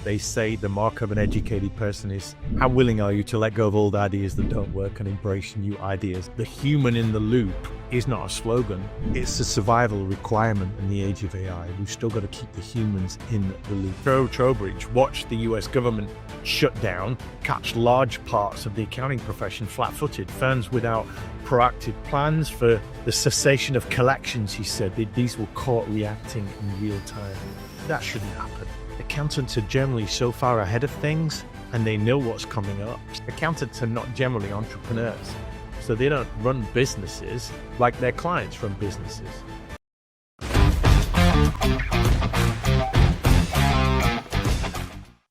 They say the mark of an educated person is how willing are you to let go of old ideas that don't work and embrace new ideas. The human in the loop is not a slogan. It's a survival requirement in the age of AI. We've still got to keep the humans in the loop. Joe Trowbridge watched the US government shut down, catch large parts of the accounting profession flat-footed. Firms without proactive plans for the cessation of collections, he said, these were caught reacting in real time. That shouldn't happen. Accountants are generally so far ahead of things and they know what's coming up. Accountants are not generally entrepreneurs, so they don't run businesses like their clients run businesses.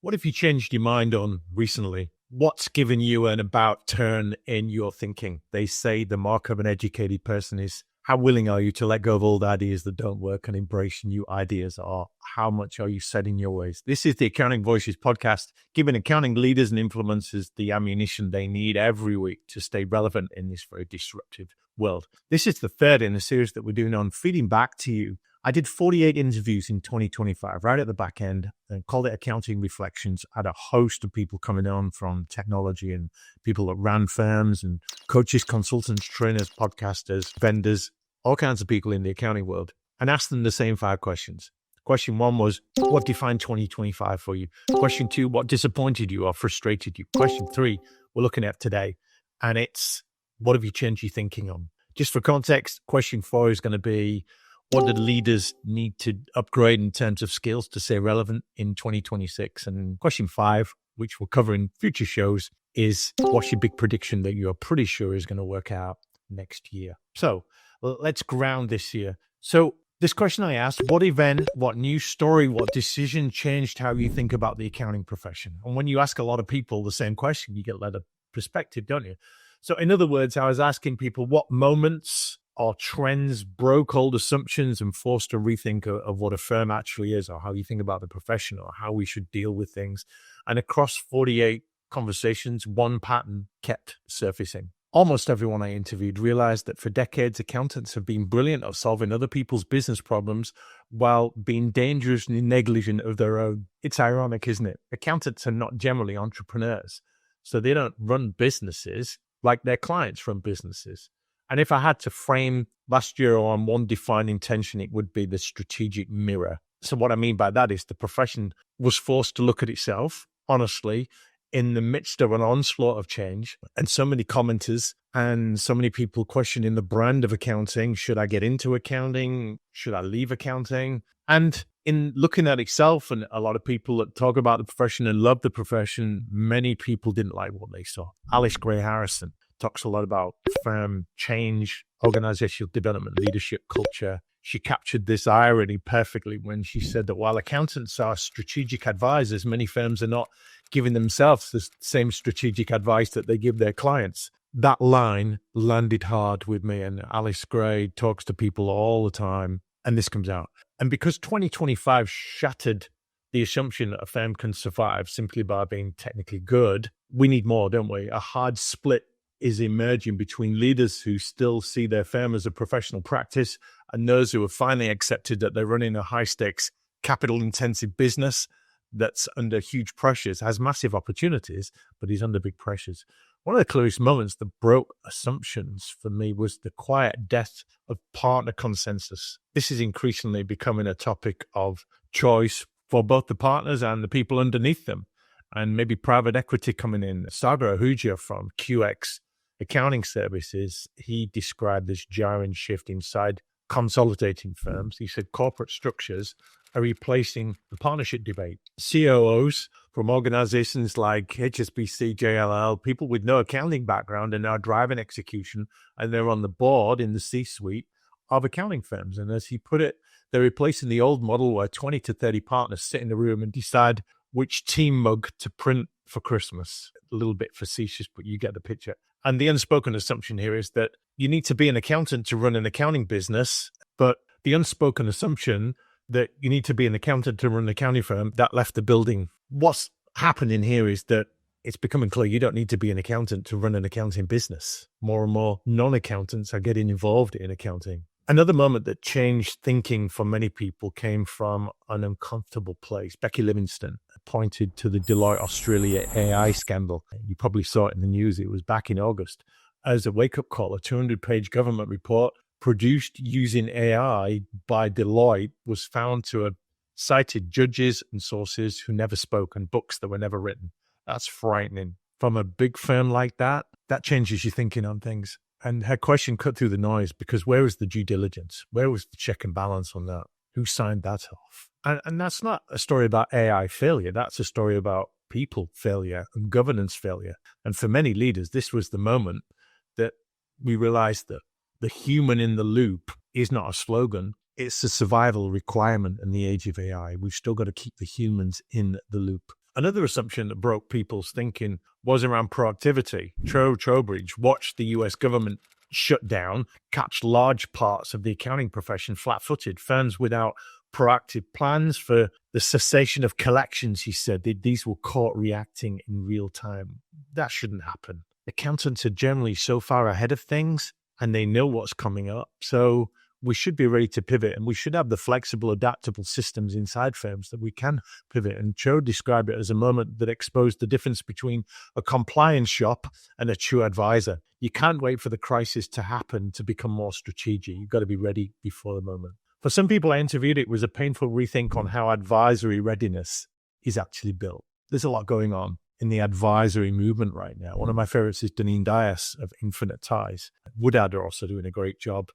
What have you changed your mind on recently? What's given you an about turn in your thinking? They say the mark of an educated person is how willing are you to let go of old ideas that don't work and embrace new ideas, or how much are you set in your ways? This is the Accounting Voices podcast, giving accounting leaders and influencers the ammunition they need every week to stay relevant in this very disruptive world. This is the third in a series that we're doing on feeding back to you. I did 48 interviews in 2025, right at the back end, and called it Accounting Reflections. I had a host of people coming on from technology and people that ran firms and coaches, consultants, trainers, podcasters, vendors, all kinds of people in the accounting world, and asked them the same 5 questions. Question 1 was, what defined 2025 for you? Question 2, what disappointed you or frustrated you? Question 3, we're looking at today, and it's, what have you changed your thinking on? Just for context, question 4 is going to be, what do leaders need to upgrade in terms of skills to stay relevant in 2026? And question 5, which we'll cover in future shows, is what's your big prediction that you're pretty sure is going to work out next year? So let's ground this year. So this question I asked, what event, what news story, what decision changed how you think about the accounting profession? And when you ask a lot of people the same question, you get a lot of perspective, don't you? So in other words, I was asking people what moments or trends broke old assumptions and forced a rethink of what a firm actually is, or how you think about the profession, or how we should deal with things. And across 48 conversations, one pattern kept surfacing. Almost everyone I interviewed realized that for decades, accountants have been brilliant at solving other people's business problems while being dangerously negligent of their own. It's ironic, isn't it? Accountants are not generally entrepreneurs, so they don't run businesses like their clients run businesses. And if I had to frame last year on one defining tension, it would be the strategic mirror. So what I mean by that is the profession was forced to look at itself, honestly, in the midst of an onslaught of change, and so many commenters and so many people questioning the brand of accounting. Should I get into accounting? Should I leave accounting? And in looking at itself, and a lot of people that talk about the profession and love the profession, many people didn't like what they saw. Alice Gray Harrison talks a lot about firm change, organizational development, leadership, culture. She captured this irony perfectly when she said that while accountants are strategic advisors, many firms are not giving themselves the same strategic advice that they give their clients. That line landed hard with me, and Alice Gray talks to people all the time, and this comes out. And because 2025 shattered the assumption that a firm can survive simply by being technically good, we need more, don't we? A hard split is emerging between leaders who still see their firm as a professional practice and those who have finally accepted that they're running a high-stakes, capital-intensive business that's under huge pressures, has massive opportunities, but is under big pressures. One of the clearest moments that broke assumptions for me was the quiet death of partner consensus. This is increasingly becoming a topic of choice for both the partners and the people underneath them, and maybe private equity coming in. Sagar Ahuja from QX Accounting Services, he described this jarring shift inside consolidating firms. He said corporate structures are replacing the partnership debate. COOs from organizations like HSBC, JLL, people with no accounting background are now driving execution, and they're on the board in the C-suite of accounting firms. And as he put it, they're replacing the old model where 20 to 30 partners sit in the room and decide which team mug to print for Christmas. A little bit facetious, but you get the picture. And the unspoken assumption here is that you need to be an accountant to run an accounting business, but the unspoken assumption that you need to be an accountant to run an accounting firm, that left the building. What's happening here is that it's becoming clear you don't need to be an accountant to run an accounting business. More and more non-accountants are getting involved in accounting. Another moment that changed thinking for many people came from an uncomfortable place. Becky Livingston, pointed to the Deloitte Australia AI scandal. You probably saw it in the news. It was back in August. As a wake-up call, a 200-page government report produced using AI by Deloitte was found to have cited judges and sources who never spoke and books that were never written. That's frightening. From a big firm like that, that changes your thinking on things. And her question cut through the noise because where was the due diligence? Where was the check and balance on that? Who signed that off? And that's not a story about AI failure. That's a story about people failure and governance failure. And for many leaders, this was the moment that we realized that the human in the loop is not a slogan. It's a survival requirement in the age of AI. We've still got to keep the humans in the loop. Another assumption that broke people's thinking was around productivity. Trowbridge watched the US government shut down, catch large parts of the accounting profession flat-footed. Firms without proactive plans for the cessation of collections, he said, these were caught reacting in real time. That shouldn't happen. Accountants are generally so far ahead of things and they know what's coming up. So we should be ready to pivot, and we should have the flexible, adaptable systems inside firms that we can pivot. And Cho described it as a moment that exposed the difference between a compliance shop and a true advisor. You can't wait for the crisis to happen to become more strategic. You've got to be ready before the moment. For some people I interviewed, it was a painful rethink on how advisory readiness is actually built. There's a lot going on in the advisory movement right now. One of my favorites is Deneen Dias of Infinite Ties. Woodard are also doing a great job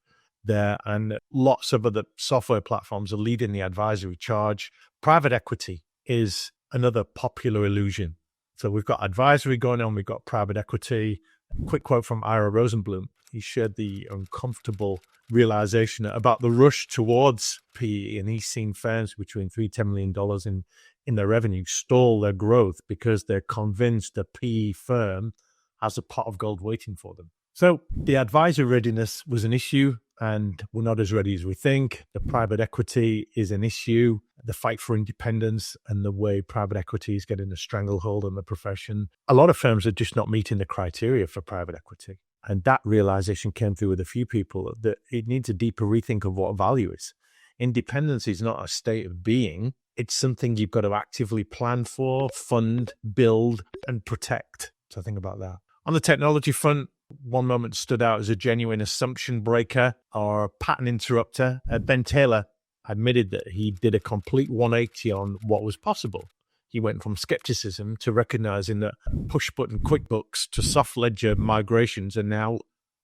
there, and lots of other software platforms are leading the advisory charge. Private equity is another popular illusion. So we've got advisory going on, we've got private equity. Quick quote from Ira Rosenblum. He shared the uncomfortable realization about the rush towards PE, and he's seen firms between $3-10 million in their revenue stall their growth because they're convinced a PE firm has a pot of gold waiting for them. So the advisor readiness was an issue, and we're not as ready as we think. The private equity is an issue. The fight for independence and the way private equity is getting a stranglehold on the profession. A lot of firms are just not meeting the criteria for private equity. And that realization came through with a few people that it needs a deeper rethink of what value is. Independence is not a state of being. It's something you've got to actively plan for, fund, build, and protect. So think about that. On the technology front, one moment stood out as a genuine assumption breaker or pattern interrupter. Ben Taylor admitted that he did a complete 180 on what was possible. He went from skepticism to recognizing that push-button QuickBooks to soft ledger migrations are now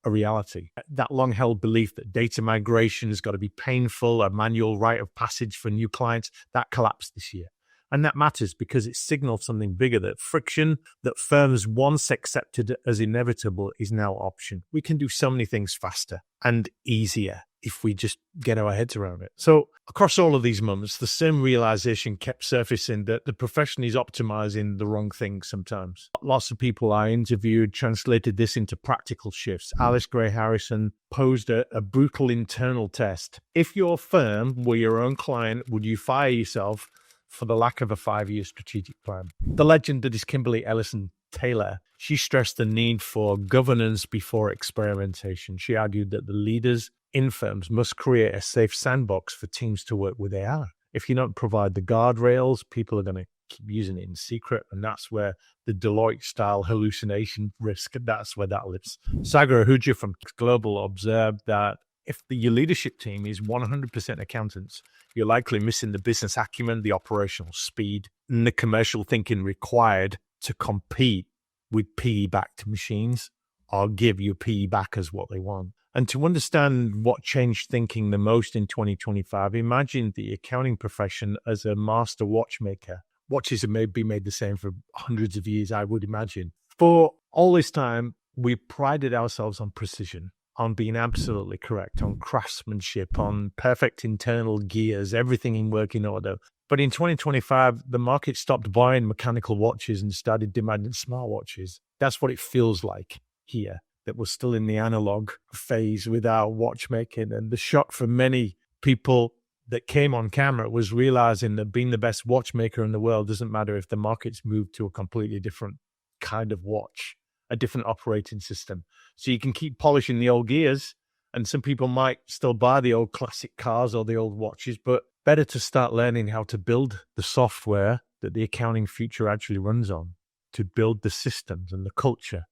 a reality. That long-held belief that data migration has got to be painful, a manual rite of passage for new clients, that collapsed this year. And that matters because it signals something bigger, that friction that firms once accepted as inevitable is now option. We can do so many things faster and easier if we just get our heads around it. So across all of these moments, the same realization kept surfacing that the profession is optimizing the wrong thing sometimes. Lots of people I interviewed translated this into practical shifts. Alice Gray Harrison posed a brutal internal test. If your firm were your own client, would you fire yourself for the lack of a 5-year strategic plan? The legend that is Kimberly Ellison Taylor, she stressed the need for governance before experimentation. She argued that the leaders in firms must create a safe sandbox for teams to work with AI. If you don't provide the guardrails, people are going to keep using it in secret, and that's where the Deloitte-style hallucination risk, that's where that lives. Sagar Ahuja from Global observed that if your leadership team is 100% accountants, you're likely missing the business acumen, the operational speed, and the commercial thinking required to compete with PE-backed machines or give your PE backers what they want. And to understand what changed thinking the most in 2025, imagine the accounting profession as a master watchmaker. Watches have been made the same for hundreds of years, I would imagine. For all this time, we prided ourselves on precision, on being absolutely correct, on craftsmanship, on perfect internal gears, everything in working order. But in 2025, the market stopped buying mechanical watches and started demanding smartwatches. That's what it feels like here, that we're still in the analog phase with our watchmaking. And the shock for many people that came on camera was realizing that being the best watchmaker in the world doesn't matter if the market's moved to a completely different kind of watch, a different operating system. So you can keep polishing the old gears, and some people might still buy the old classic cars or the old watches, but better to start learning how to build the software that the accounting future actually runs on to build the systems and the culture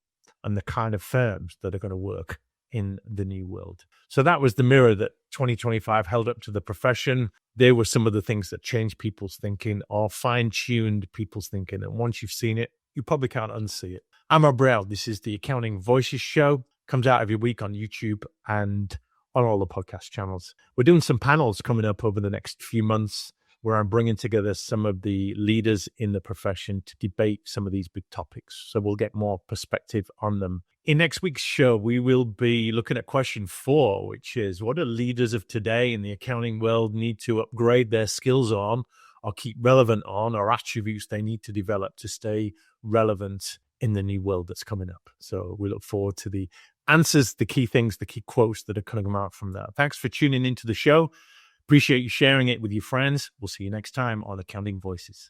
and the kind of firms that are going to work in the new world. So that was the mirror that 2025 held up to the profession. There were some of the things that changed people's thinking or fine-tuned people's thinking. And once you've seen it, you probably can't unsee it. I'm Rob Brown. This is the Accounting Voices Show. Comes out every week on YouTube and on all the podcast channels. We're doing some panels coming up over the next few months where I'm bringing together some of the leaders in the profession to debate some of these big topics. So we'll get more perspective on them. In next week's show, we will be looking at question 4, which is what do leaders of today in the accounting world need to upgrade their skills on or keep relevant on, or attributes they need to develop to stay relevant in the new world that's coming up. So we look forward to the answers, the key things, the key quotes that are coming out from that. Thanks for tuning into the show. Appreciate you sharing it with your friends. We'll see you next time on Accounting Voices.